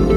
कल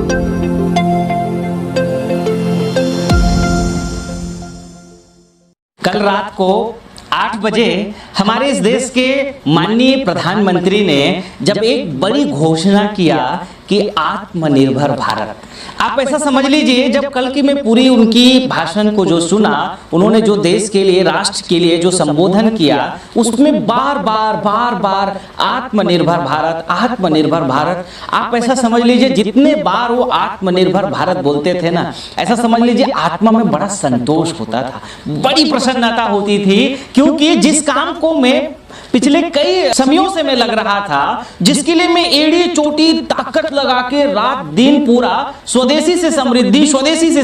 रात को 8 बजे हमारे इस देश के माननीय प्रधानमंत्री ने जब एक बड़ी घोषणा किया कि आत्मनिर्भर भारत, आप ऐसा समझ लीजिए, जब कल की मैं पूरी उनकी भाषण को जो सुना, उन्होंने जो देश के लिए, राष्ट्र के लिए जो संबोधन किया, उसमें बार बार आत्मनिर्भर भारत, आत्मनिर्भर भारत। आप ऐसा समझ लीजिए, जितने बार वो आत्मनिर्भर भारत बोलते थे ना, ऐसा समझ लीजिए आत्मा में बड़ा संतोष होता था, बड़ी प्रसन्नता होती थी, क्योंकि जिस काम को मैं पिछले कई समयों से मैं लग रहा था, जिसके लिए मैं एड़ी चोटी ताकत लगा के रात दिन पूरा स्वदेशी से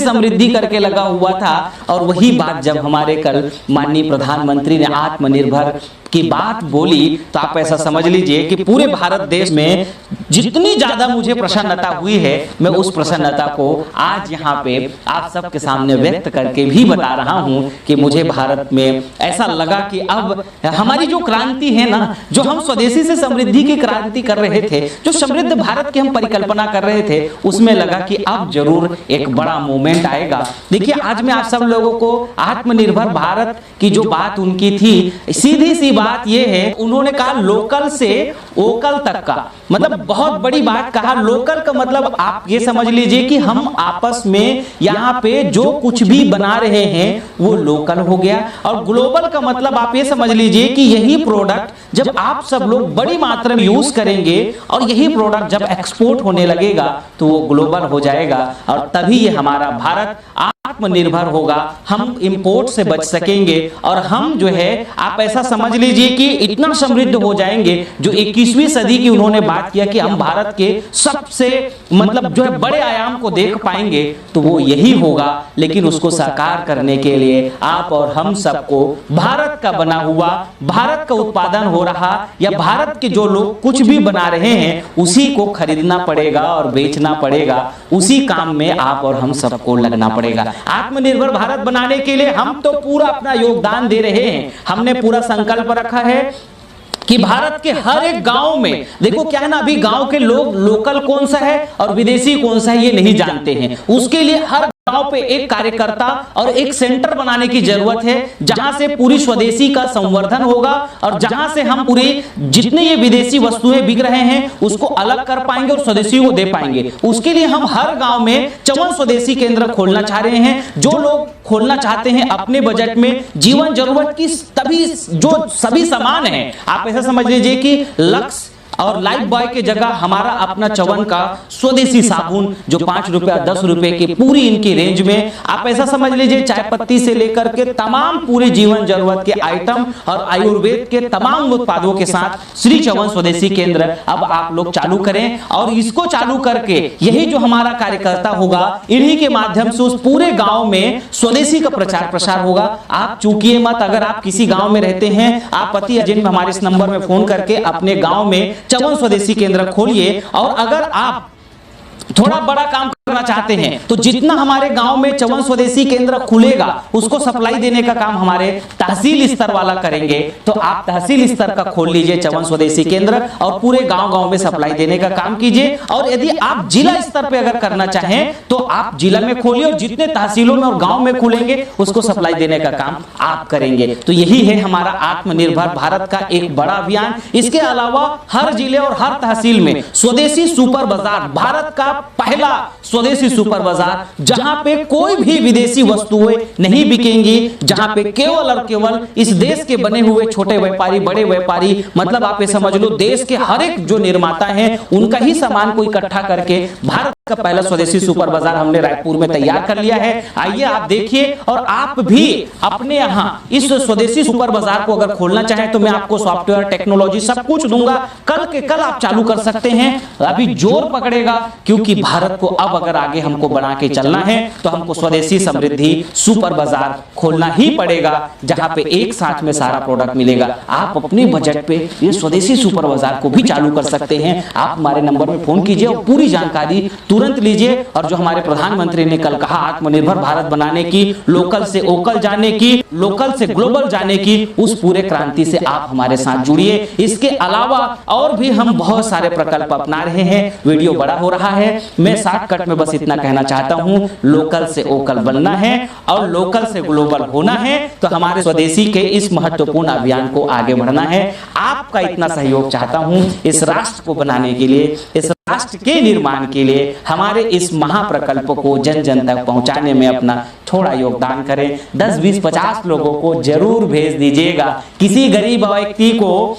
समृद्धि करके लगा हुआ था, और वही बात जब हमारे कल माननीय प्रधानमंत्री ने आत्मनिर्भर की बात बोली, तो आप ऐसा समझ लीजिए कि पूरे भारत देश में जितनी ज्यादा मुझे प्रसन्नता हुई है, मैं उस प्रसन्नता को आज यहाँ पे आप सबके सामने व्यक्त करके भी बता रहा हूँ कि मुझे भारत में ऐसा लगा कि अब हमारी जो क्रांति है ना, जो हम स्वदेशी से समृद्धि की क्रांति कर रहे थे, जो समृद्ध भारत की हम परिकल्पना कर रहे थे, उसमें लगा कि अब जरूर एक बड़ा मोमेंट आएगा। देखिए, आज मैं आप सब लोगों को आत्मनिर्भर भारत की जो बात उनकी थी, सीधी सी बात यह है, उन्होंने कहा लोकल से वोकल तक का, मतलब बहुत बड़ी बात कहा। लोकल का मतलब आप ये समझ लीजिए कि हम आपस में यहाँ पे जो कुछ भी बना रहे हैं वो लोकल हो गया, और ग्लोबल का मतलब आप ये समझ लीजिए कि यही प्रोडक्ट जब आप सब लोग बड़ी मात्रा में यूज करेंगे और यही प्रोडक्ट जब एक्सपोर्ट होने लगेगा तो वो ग्लोबल हो जाएगा, और तभी ये हमारा भारत आत्मनिर्भर होगा, हम इंपोर्ट से बच सकेंगे, और हम जो है आप ऐसा समझ लीजिए कि इतना समृद्ध हो जाएंगे। जो 21वीं सदी की उन्होंने बात किया कि हम भारत के सबसे मतलब जो है बड़े आयाम को देख पाएंगे, तो वो यही होगा। लेकिन उसको साकार करने के लिए आप और हम सबको भारत का बना हुआ, भारत का उत्पादन हो रहा, या भारत के जो लोग कुछ भी बना रहे हैं उसी को खरीदना पड़ेगा और बेचना पड़ेगा, उसी काम में आप और हम सबको लगना पड़ेगा। आत्मनिर्भर भारत बनाने के लिए हम तो पूरा अपना योगदान दे रहे हैं। हमने पूरा संकल्प रखा है कि भारत के हर एक गांव में, देखो क्या है ना, अभी गांव के लोग लोकल कौन सा है और विदेशी कौन सा है ये नहीं जानते हैं। उसके लिए हर गांव पे एक कार्यकर्ता और एक सेंटर बनाने की जरूरत है, जहां से पूरी स्वदेशी का संवर्धन होगा, और जहां से हम पूरी जितने ये विदेशी वस्तुएं बिक रहे हैं उसको अलग कर पाएंगे और स्वदेशी को दे पाएंगे। उसके लिए हम हर गांव में 54 स्वदेशी केंद्र खोलना चाह रहे हैं। जो लोग खोलना चाहते हैं अपने बजट में जीवन जरूरत की तभी जो सभी सामान है, आप ऐसा समझ लीजिए कि लक्स और लाइफ बॉय के जगह हमारा अपना चवन का स्वदेशी साबुन जो 5 रुपया 10 रुपए की पूरी इनकी रेंज में, आप ऐसा समझ लीजिए चाय पत्ती से लेकर के तमाम पूरे जीवन जरूरत के आइटम और आयुर्वेद के तमाम उत्पादों के साथ श्री चवन स्वदेशी केंद्र अब आप लोग चालू करें। और इसको चालू करके यही जो हमारा कार्यकर्ता होगा, इन्हीं के माध्यम से उस पूरे गांव में स्वदेशी का प्रचार प्रसार होगा। आप चूकिए मत, अगर आप किसी गांव में रहते हैं, आप पति एजेंट में हमारे इस नंबर में फोन करके अपने गांव में चवन स्वदेशी केंद्र खोलिए। और अगर आप थोड़ा बड़ा काम करना चाहते हैं तो जितना हमारे गांव में चवन स्वदेशी केंद्र खुलेगा उसको सप्लाई देने का काम हमारे तहसील स्तर वाला करेंगे। तो आप तहसील स्तर का खोल लीजिए चवन स्वदेशी केंद्र और पूरे गांव-गांव में सप्लाई देने का काम कीजिए। और यदि आप जिला स्तर पे अगर करना चाहें तो आप जिला में खोलिए, और जितने तहसीलों में और गांव में खुलेंगे उसको सप्लाई देने का काम आप करेंगे। तो यही है हमारा आत्मनिर्भर भारत का एक बड़ा अभियान। इसके अलावा हर जिले और हर तहसील में स्वदेशी सुपर बाजार, भारत का पहला स्वदेशी सुपर बाजार, जहां पे कोई भी विदेशी वस्तुएं नहीं बिकेंगी, जहां पे केवल और केवल इस देश के बने हुए छोटे व्यापारी, बड़े व्यापारी, मतलब आप ये समझ लो देश के हर एक जो निर्माता हैं उनका ही सामान को इकट्ठा करके भारत का पहला स्वदेशी सुपर बाजार हमने रायपुर में तैयार कर लिया है। आइए आप देखिए, और आप भी अपने यहाँ इस स्वदेशी सुपर बाजार को अगर खोलना चाहें तो मैं आपको सॉफ्टवेयर, टेक्नोलॉजी सब कुछ दूंगा। कल के कल आप चालू कर सकते हैं। अभी जोर पकड़ेगा, क्योंकि भारत को अब अगर आगे हमको बना के चलना है तो हमको स्वदेशी समृद्धि सुपर बाजार खोलना ही पड़ेगा, जहां पे एक साथ में सारा प्रोडक्ट मिलेगा। आप अपने बजट पे ये स्वदेशी सुपर बाजार को भी चालू कर सकते हैं। आप हमारे नंबर में फोन कीजिए और पूरी जानकारी तुरंत लीजिए और जो हमारे प्रधानमंत्री ने कल कहा आत्मनिर्भर भारत बनाने की, लोकल से ओकल जाने की, लोकल से ग्लोबल जाने की, उस पूरे क्रांति से आप हमारे साथ जुड़िए। इसके अलावा और भी हम बहुत सारे प्रकल्प अपना रहे हैं। वीडियो बड़ा हो रहा है, मैं शॉर्टकट में बस इतना कहना चाहता हूं, लोकल से ओकल बनना है और लोकल से ग्लोबल होना है तो हमारे स्वदेशी के इस महत्वपूर्ण अभियान को आगे बढ़ना है। आपका इतना सहयोग चाहता हूं इस राष्ट्र को बनाने के लिए, इस राष्ट्र के निर्माण के लिए हमारे इस महाप्रकल्प को जन जन तक पहुंचाने में अपना थोड़ा योगदान करें। 10, 20, 50 लोगों को जरूर भेज दीजिएगा। किसी गरीब व्यक्ति को,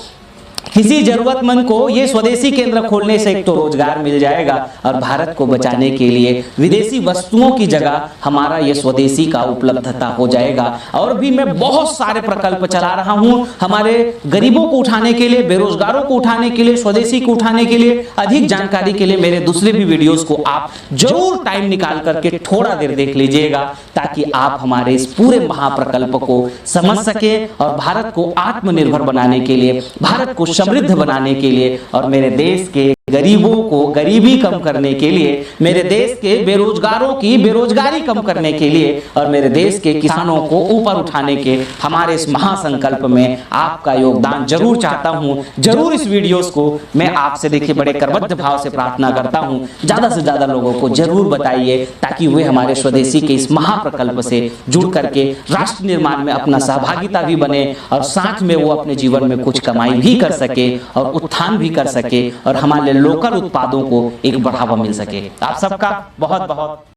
किसी जरूरतमंद को ये स्वदेशी केंद्र खोलने से एक तो रोजगार मिल जाएगा और भारत को बचाने के लिए विदेशी वस्तुओं की जगह हमारा ये स्वदेशी का उपलब्धता हो जाएगा। और भी मैं बहुत सारे प्रकल्प चला रहा हूं हमारे गरीबों को उठाने के लिए, बेरोजगारों को उठाने के लिए, स्वदेशी को उठाने के लिए। अधिक जानकारी के लिए मेरे दूसरे भी वीडियोस को आप जरूर टाइम निकाल करके थोड़ा देर देख लीजिएगा ताकि आप हमारे इस पूरे महाप्रकल्प को समझ सके और भारत को आत्मनिर्भर बनाने के लिए, भारत को समृद्ध बनाने के लिए और मेरे देश के गरीबों को गरीबी कम करने के लिए, मेरे देश के बेरोजगारों की बेरोजगारी कम करने के लिए और मेरे देश के किसानों को ऊपर उठाने के हमारे इस महासंकल्प में आपका योगदान जरूर चाहता हूं। जरूर इस वीडियोस को मैं आपसे देखिए बड़े करबद्ध भाव से प्रार्थना करता हूं, ज्यादा से ज्यादा लोगों को जरूर बताइए ताकि वे हमारे स्वदेशी के इस महाप्रकल्प से जुड़ करके राष्ट्र निर्माण में अपना सहभागिता भी बने और साथ में वो अपने जीवन में कुछ कमाई भी कर सके और उत्थान भी कर सके और हमारे लोकल उत्पादों को एक बढ़ावा मिल सके। आप सबका बहुत बहुत